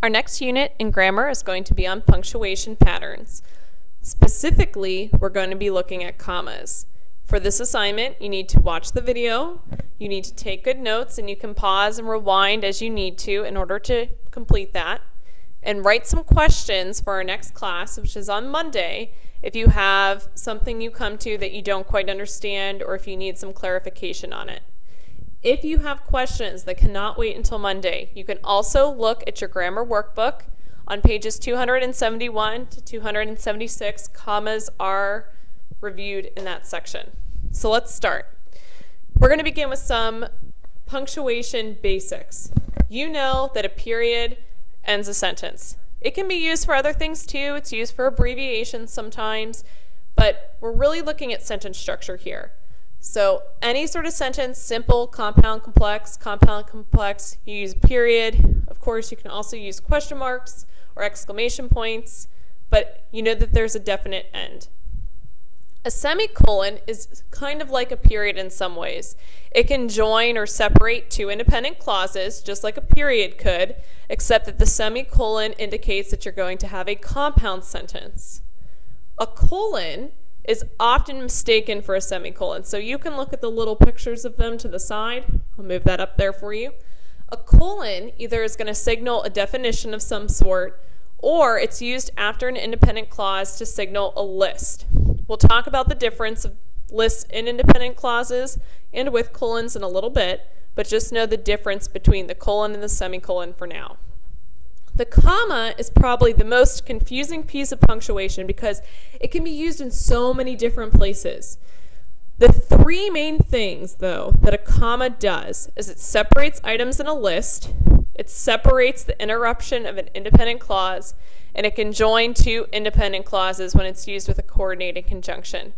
Our next unit in grammar is going to be on punctuation patterns. Specifically, we're going to be looking at commas. For this assignment, you need to watch the video, you need to take good notes, and you can pause and rewind as you need to in order to complete that. And write some questions for our next class, which is on Monday, if you have something you come to that you don't quite understand or if you need some clarification on it. If you have questions that cannot wait until Monday, you can also look at your grammar workbook. On pages 271 to 276, commas are reviewed in that section. So let's start. We're going to begin with some punctuation basics. You know that a period ends a sentence. It can be used for other things too. It's used for abbreviations sometimes, but we're really looking at sentence structure here. So any sort of sentence, simple, compound, complex, you use a period. Of course, you can also use question marks or exclamation points, but you know that there's a definite end. A semicolon is kind of like a period in some ways. It can join or separate two independent clauses, just like a period could, except that the semicolon indicates that you're going to have a compound sentence. A colon is often mistaken for a semicolon, so you can look at the little pictures of them to the side. I'll move that up there for you. A colon either is going to signal a definition of some sort, or it's used after an independent clause to signal a list. We'll talk about the difference of lists in independent clauses and with colons in a little bit, but just know the difference between the colon and the semicolon for now. The comma is probably the most confusing piece of punctuation because it can be used in so many different places. The three main things, though, that a comma does is it separates items in a list, it separates the interruption of an independent clause, and it can join two independent clauses when it's used with a coordinating conjunction.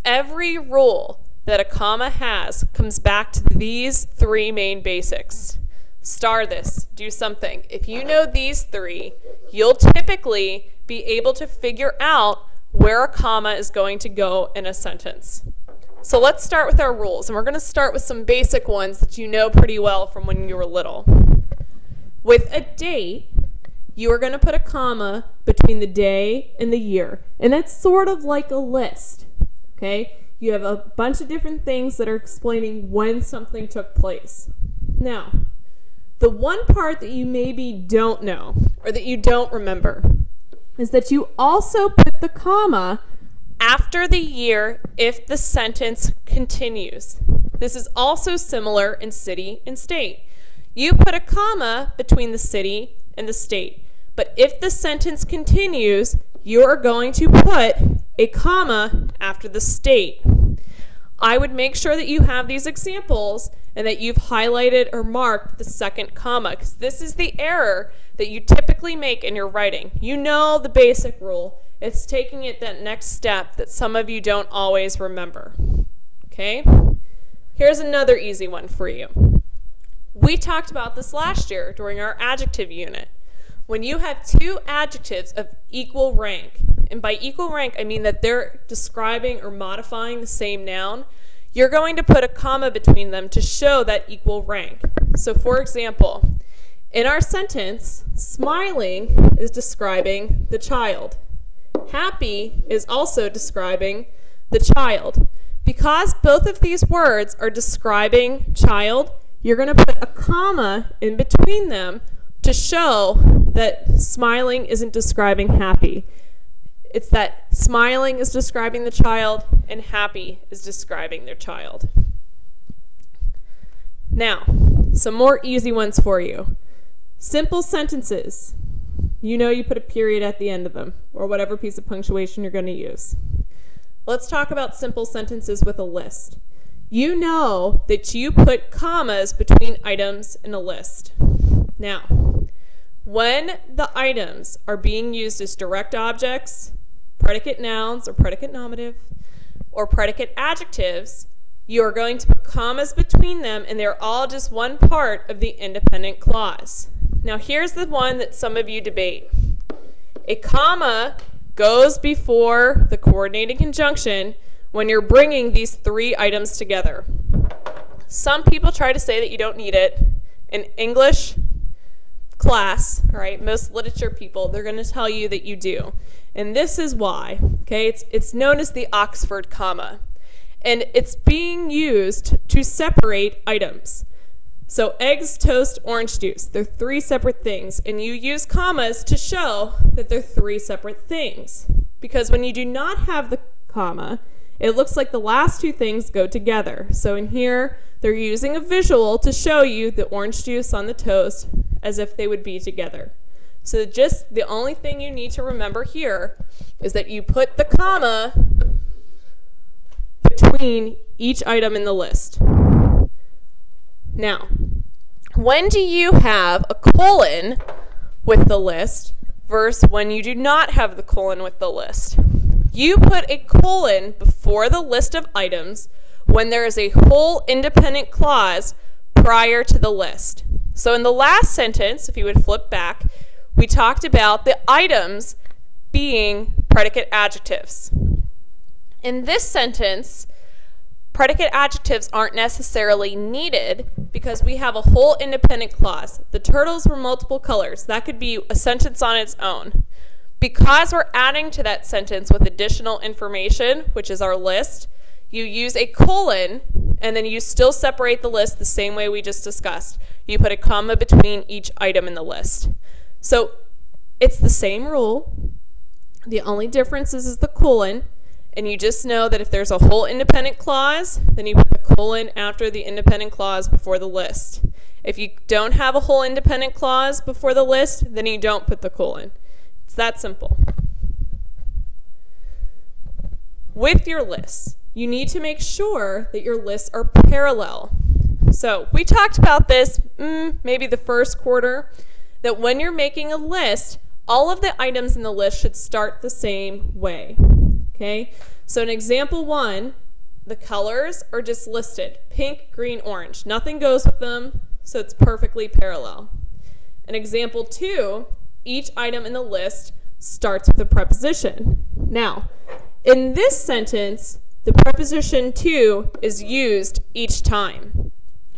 Every rule that a comma has comes back to these three main basics. Star this, do something. If you know these three, you'll typically be able to figure out where a comma is going to go in a sentence. So let's start with our rules, and we're going to start with some basic ones that you know pretty well from when you were little. With a date, you are going to put a comma between the day and the year, and that's sort of like a list, okay? You have a bunch of different things that are explaining when something took place. Now, the one part that you maybe don't know or that you don't remember is that you also put the comma after the year if the sentence continues. This is also similar in city and state. You put a comma between the city and the state, but if the sentence continues, you are going to put a comma after the state. I would make sure that you have these examples and that you've highlighted or marked the second comma, because this is the error that you typically make in your writing. You know the basic rule. It's taking it that next step that some of you don't always remember. Okay? Here's another easy one for you. We talked about this last year during our adjective unit. When you have two adjectives of equal rank, and by equal rank I mean that they're describing or modifying the same noun, you're going to put a comma between them to show that equal rank. So for example, in our sentence, smiling is describing the child. Happy is also describing the child. Because both of these words are describing child, you're going to put a comma in between them to show that smiling isn't describing happy. It's that smiling is describing the child and happy is describing their child. Now, some more easy ones for you. Simple sentences. You know you put a period at the end of them, or whatever piece of punctuation you're going to use. Let's talk about simple sentences with a list. You know that you put commas between items in a list. Now, when the items are being used as direct objects, predicate nouns or predicate nominative, or predicate adjectives, you are going to put commas between them, and they're all just one part of the independent clause. Now here's the one that some of you debate. A comma goes before the coordinating conjunction when you're bringing these three items together. Some people try to say that you don't need it. In English class, all right, most literature people, they're going to tell you that you do. And this is why, okay? It's known as the Oxford comma. And it's being used to separate items. So eggs, toast, orange juice, they're three separate things. And you use commas to show that they're three separate things. Because when you do not have the comma, it looks like the last two things go together. So in here, they're using a visual to show you the orange juice on the toast as if they would be together. So just the only thing you need to remember here is that you put the comma between each item in the list. Now, when do you have a colon with the list versus when you do not have the colon with the list? You put a colon before the list of items when there is a whole independent clause prior to the list. So in the last sentence, if you would flip back, we talked about the items being predicate adjectives. In this sentence, predicate adjectives aren't necessarily needed because we have a whole independent clause. The turtles were multiple colors. That could be a sentence on its own. Because we're adding to that sentence with additional information, which is our list, you use a colon, and then you still separate the list the same way we just discussed. You put a comma between each item in the list. So it's the same rule. The only difference is the colon, and you just know that if there's a whole independent clause, then you put the colon after the independent clause before the list. If you don't have a whole independent clause before the list, then you don't put the colon. It's that simple. With your lists, you need to make sure that your lists are parallel. So we talked about this maybe the first quarter, that when you're making a list, all of the items in the list should start the same way. Okay? So in example 1, the colors are just listed. Pink, green, orange. Nothing goes with them, so it's perfectly parallel. In example 2, each item in the list starts with a preposition. Now, in this sentence, the preposition to is used each time.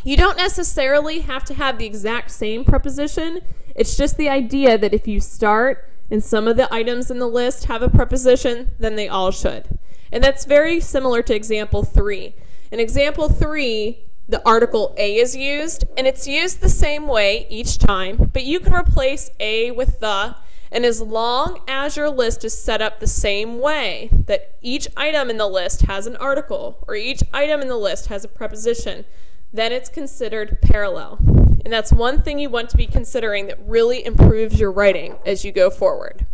You don't necessarily have to have the exact same preposition. It's just the idea that if you start and some of the items in the list have a preposition, then they all should. And that's very similar to example 3. In example 3, the article a is used, and it's used the same way each time, but you can replace a with the, and as long as your list is set up the same way, that each item in the list has an article, or each item in the list has a preposition, then it's considered parallel. And that's one thing you want to be considering that really improves your writing as you go forward.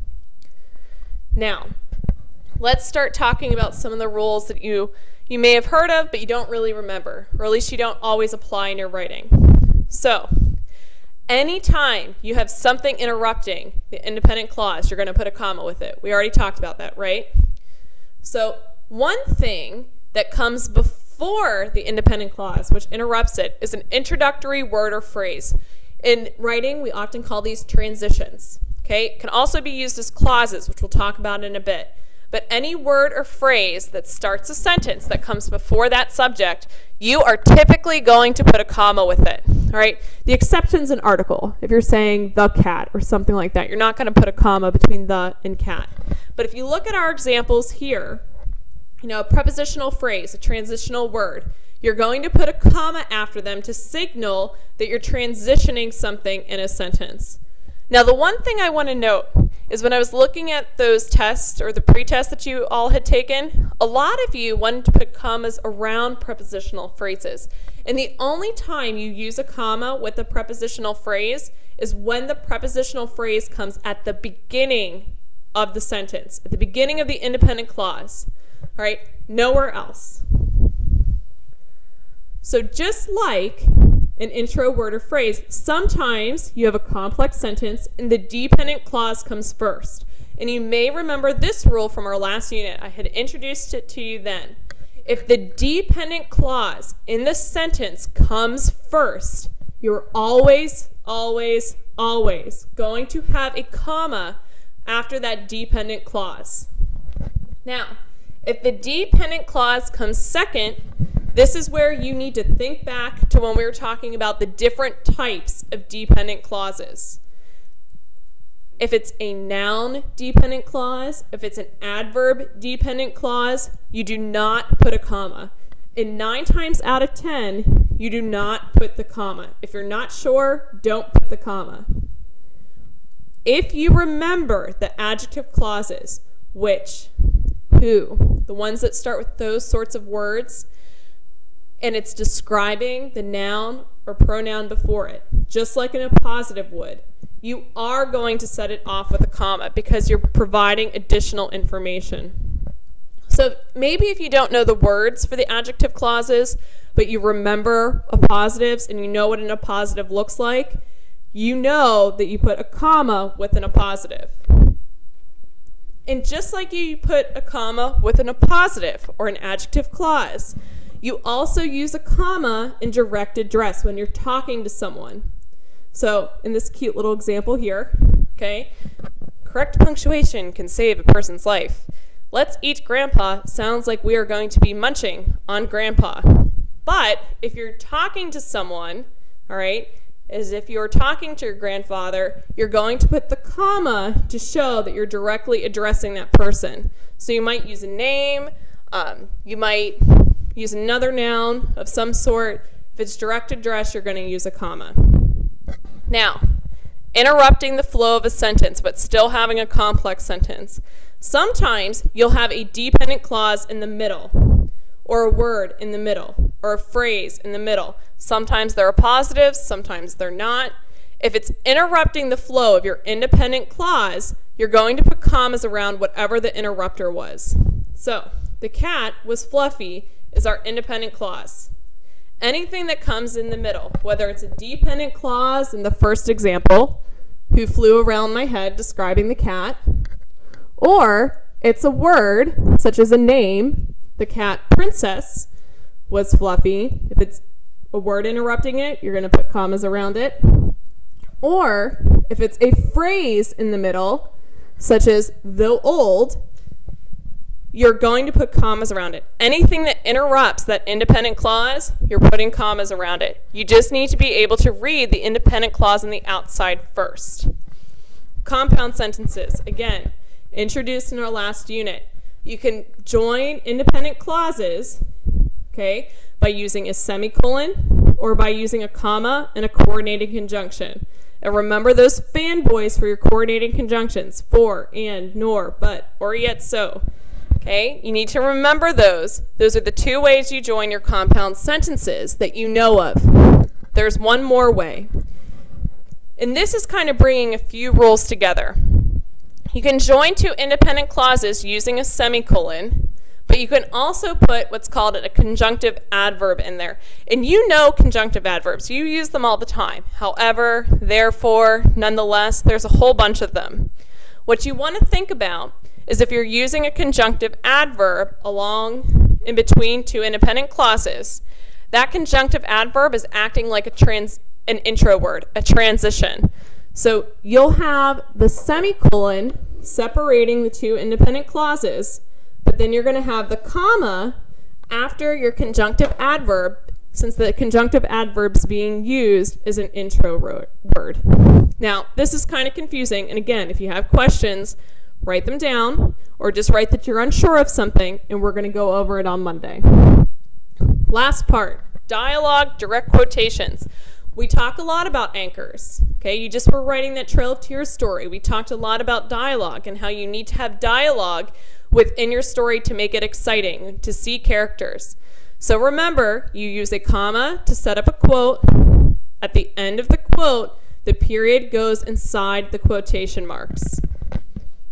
Now, let's start talking about some of the rules that you may have heard of, but you don't really remember, or at least you don't always apply in your writing. So, anytime you have something interrupting the independent clause, you're going to put a comma with it. We already talked about that, right? So, one thing that comes before the independent clause, which interrupts it, is an introductory word or phrase. In writing, we often call these transitions. Okay? It can also be used as clauses, which we'll talk about in a bit. But any word or phrase that starts a sentence that comes before that subject, you are typically going to put a comma with it. All right? The exception's an article. If you're saying the cat or something like that, you're not going to put a comma between the and cat. But if you look at our examples here, you know, a prepositional phrase, a transitional word, you're going to put a comma after them to signal that you're transitioning something in a sentence. Now, the one thing I want to note is when I was looking at those tests or the pre-tests that you all had taken, a lot of you wanted to put commas around prepositional phrases. And the only time you use a comma with a prepositional phrase is when the prepositional phrase comes at the beginning of the sentence, at the beginning of the independent clause. All right, nowhere else. So just like an intro word or phrase, sometimes you have a complex sentence and the dependent clause comes first. And you may remember this rule from our last unit. I had introduced it to you then. If the dependent clause in the sentence comes first, you're always, always, always going to have a comma after that dependent clause. Now, if the dependent clause comes second, this is where you need to think back to when we were talking about the different types of dependent clauses. If it's a noun dependent clause, if it's an adverb dependent clause, you do not put a comma. And 9 times out of 10, you do not put the comma. If you're not sure, don't put the comma. If you remember the adjective clauses, which, who, the ones that start with those sorts of words, and it's describing the noun or pronoun before it, just like an appositive would, you are going to set it off with a comma because you're providing additional information. So maybe if you don't know the words for the adjective clauses, but you remember appositives and you know what an appositive looks like, you know that you put a comma with an appositive. And just like you put a comma with an appositive or an adjective clause, you also use a comma in direct address when you're talking to someone. So in this cute little example here, okay, correct punctuation can save a person's life. Let's eat grandpa sounds like we are going to be munching on grandpa. But if you're talking to someone, all right, as if you're talking to your grandfather, you're going to put the comma to show that you're directly addressing that person. So you might use a name, you might use another noun of some sort. If it's direct address, you're going to use a comma. Now, interrupting the flow of a sentence, but still having a complex sentence. Sometimes you'll have a dependent clause in the middle, or a word in the middle, or a phrase in the middle. Sometimes they're appositives, sometimes they're not. If it's interrupting the flow of your independent clause, you're going to put commas around whatever the interrupter was. So, the cat was fluffy is our independent clause. Anything that comes in the middle, whether it's a dependent clause in the first example, who flew around my head describing the cat, or it's a word, such as a name, the cat Princess was fluffy. If it's a word interrupting it, you're going to put commas around it. Or if it's a phrase in the middle, such as though old, you're going to put commas around it. Anything that interrupts that independent clause, you're putting commas around it. You just need to be able to read the independent clause on the outside first. Compound sentences, again, introduced in our last unit. You can join independent clauses, okay, by using a semicolon or by using a comma and a coordinating conjunction. And remember those fanboys for your coordinating conjunctions, for, and, nor, but, or yet so. Okay, you need to remember those. Those are the 2 ways you join your compound sentences that you know of. There's one more way. And this is kind of bringing a few rules together. You can join 2 independent clauses using a semicolon, but you can also put what's called a conjunctive adverb in there. And you know conjunctive adverbs. You use them all the time. However, therefore, nonetheless, there's a whole bunch of them. What you want to think about is if you're using a conjunctive adverb along in between 2 independent clauses, that conjunctive adverb is acting like an intro word, a transition. So you'll have the semicolon separating the 2 independent clauses, but then you're going to have the comma after your conjunctive adverb, since the conjunctive adverb's being used as an intro word. Now, this is kind of confusing, and again, if you have questions, write them down, or just write that you're unsure of something, and we're going to go over it on Monday. Last part, dialogue, direct quotations. We talk a lot about anchors, okay? You just were writing that Trail of Tears story. We talked a lot about dialogue and how you need to have dialogue within your story to make it exciting, to see characters. So remember, you use a comma to set up a quote. At the end of the quote, the period goes inside the quotation marks.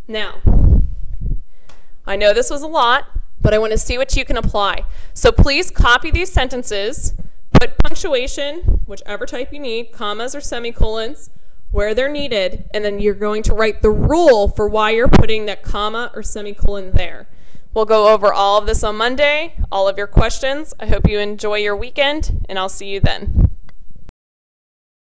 Now, I know this was a lot, but I want to see what you can apply. So please copy these sentences, put punctuation, whichever type you need, commas or semicolons, where they're needed, and then you're going to write the rule for why you're putting that comma or semicolon there. We'll go over all of this on Monday, all of your questions. I hope you enjoy your weekend, and I'll see you then.